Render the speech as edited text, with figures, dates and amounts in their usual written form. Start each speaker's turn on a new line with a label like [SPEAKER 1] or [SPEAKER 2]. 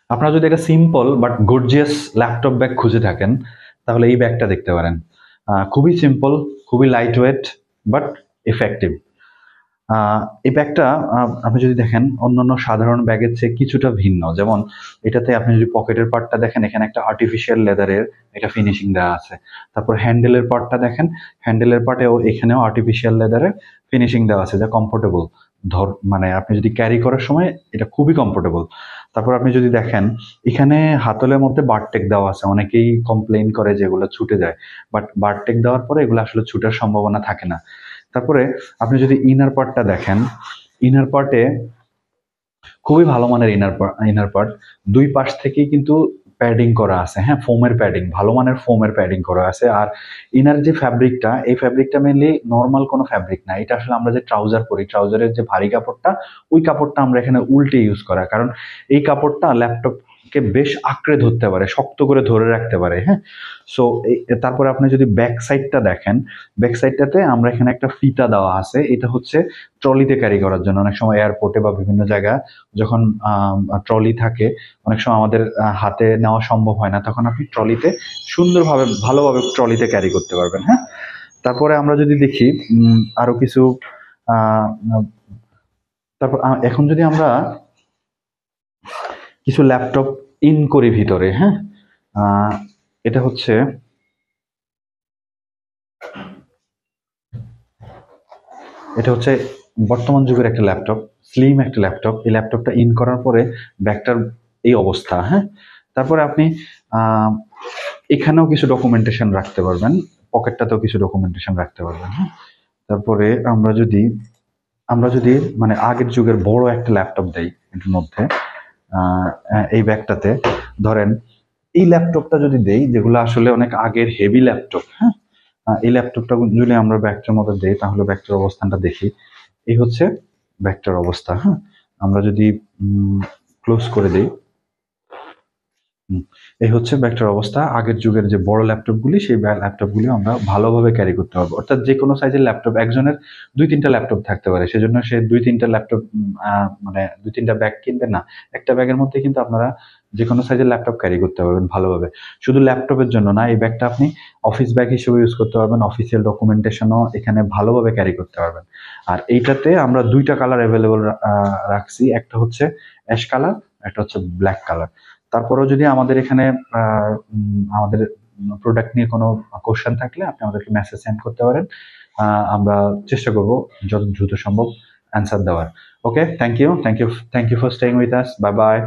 [SPEAKER 1] আপনারা যদি একটা simple but gorgeous laptop bag খুঁজে থাকেন তাহলে এই ব্যাগটা দেখতে পারেন। খুবই সিম্পল, খুবই লাইট ওয়েট বাট ইফেক্টিভ। এই ব্যাগটা আপনি যদি দেখেন অন্যান্য সাধারণ ব্যাগের চেয়ে কিছুটা ভিন্ন। যেমন এটাতে আপনি যদি পকেটের পার্টটা দেখেন, এখানে একটা আর্টিফিশিয়াল লেদারের এটা ফিনিশিং দেওয়া আছে। তারপর হ্যান্ডেলের পার্টটা দেখেন, হ্যান্ডেলের পার্টেও এখানেও আর্টিফিশিয়াল লেদারের ফিনিশিং দেওয়া আছে, যা কমফোর্টেবল। মানে আপনি যদি ক্যারি করার সময় এটা খুবই কমফোর্টেবল। তারপর আপনি যদি দেখেন এখানে হাতলের মধ্যে বারটেক দেওয়া আছে। অনেকেই কমপ্লেইন করে যে এগুলো ছুটে যায়, বাট বারটেক দেওয়ার পরে এগুলো আসলে ছুটার সম্ভাবনা থাকে না। তারপরে আপনি যদি ইনার পার্টটা দেখেন, ইনার পার্টে খুবই ভালো মানের ইনার পার্ট। দুই পাশ থেকেই কিন্তু প্যাডিং করা আছে, হ্যাঁ, ফোমের প্যাডিং, ভালো মানের ফোমের প্যাডিং করা আছে। আর ইনার যে ফ্যাব্রিকটা, এই ফ্যাব্রিকটা মেনলি নর্মাল কোনো ফ্যাব্রিক না। এটা আসলে আমরা যে ট্রাউজার পরি, ট্রাউজারের যে ভারী কাপড়টা, ওই কাপড়টা আমরা এখানে উল্টে ইউজ করা, কারণ এই কাপড়টা ল্যাপটপকে বেশ আঁকড়ে ধরতে পারে, শক্ত করে ধরে রাখতে পারে, হ্যাঁ। সো তারপরে আপনি যদি ব্যাক সাইডটা দেখেন, ব্যাক সাইডটাতে আমরা এখানে একটা ফিতা দেওয়া আছে। এটা হচ্ছে ট্রলিতে ক্যারি করার জন্য। অনেক সময় এয়ারপোর্টে বা বিভিন্ন জায়গায় যখন ট্রলি থাকে, অনেক সময় আমাদের হাতে নেওয়া সম্ভব হয় না, তখন আপনি ট্রলিতে সুন্দরভাবে ভালোভাবে ট্রলিতে ক্যারি করতে পারবেন, হ্যাঁ। তারপরে আমরা যদি দেখি আরো কিছু আহ, তারপর এখন যদি আমরা কিছু ল্যাপটপ ইন করি ভিতরে, হ্যাঁ। এটা হচ্ছে বর্তমান যুগের একটা ল্যাপটপ, স্লিম একটা ল্যাপটপ। এই ল্যাপটপটা ইন করার পরে ব্যাগটার এই অবস্থা, হ্যাঁ। তারপরে আপনি আহ, এখানেও কিছু ডকুমেন্টেশন রাখতে পারবেন, পকেটটাতেও কিছু ডকুমেন্টেশন রাখতে পারবেন, হ্যাঁ। তারপরে আমরা যদি মানে আগের যুগের বড় একটা ল্যাপটপ দেই এটার মধ্যে, এই ব্যাগটাতে ধরেন এই ল্যাপটপটা যদি দেই, যেগুলো আসলে অনেক আগের হেভি ল্যাপটপ, হ্যাঁ। এই ল্যাপটপটা যদি আমরা ব্যাগটার মধ্যে দেই তাহলে ব্যাগটার অবস্থানটা দেখি। এই হচ্ছে ব্যাগটার অবস্থা, হ্যাঁ। আমরা যদি ক্লোজ করে দিই, এই হচ্ছে ব্যাগটার অবস্থা। আগের যুগের যে বড় ল্যাপটপগুলি, সেই ল্যাপটপগুলি আমরা ভালোভাবে ক্যারি করতে পারবো। অর্থাৎ যে কোনো সাইজের ল্যাপটপ, একজনের 2-3টা ল্যাপটপ থাকতে পারে, সেজন্য সে 2-3টা ল্যাপটপ মানে 2-3টা ব্যাগ কিনবে না। একটা ব্যাগের মধ্যে কিন্তু আপনারা যে কোনো সাইজের ল্যাপটপ ক্যারি করতে পারবেন ভালোভাবে। শুধু ল্যাপটপের জন্য না, এই ব্যাগটা আপনি অফিস ব্যাগ হিসেবে ইউজ করতে পারবেন, অফিসিয়াল ডকুমেন্টেশনও এখানে ভালোভাবে ক্যারি করতে পারবেন। আর এইটাতে আমরা 2টা কালার অ্যাভেলেবল রাখছি, একটা হচ্ছে অ্যাশ কালার, একটা হচ্ছে ব্ল্যাক কালার। তারপরেও যদি আমাদের এখানে আমাদের প্রোডাক্ট নিয়ে কোনো কোশ্চেন থাকলে আপনি আমাদেরকে মেসেজ সেন্ড করতে পারেন। আমরা চেষ্টা করব যত দ্রুত সম্ভব অ্যান্সার দেওয়ার। Okay, thank you for staying with us. Bye by.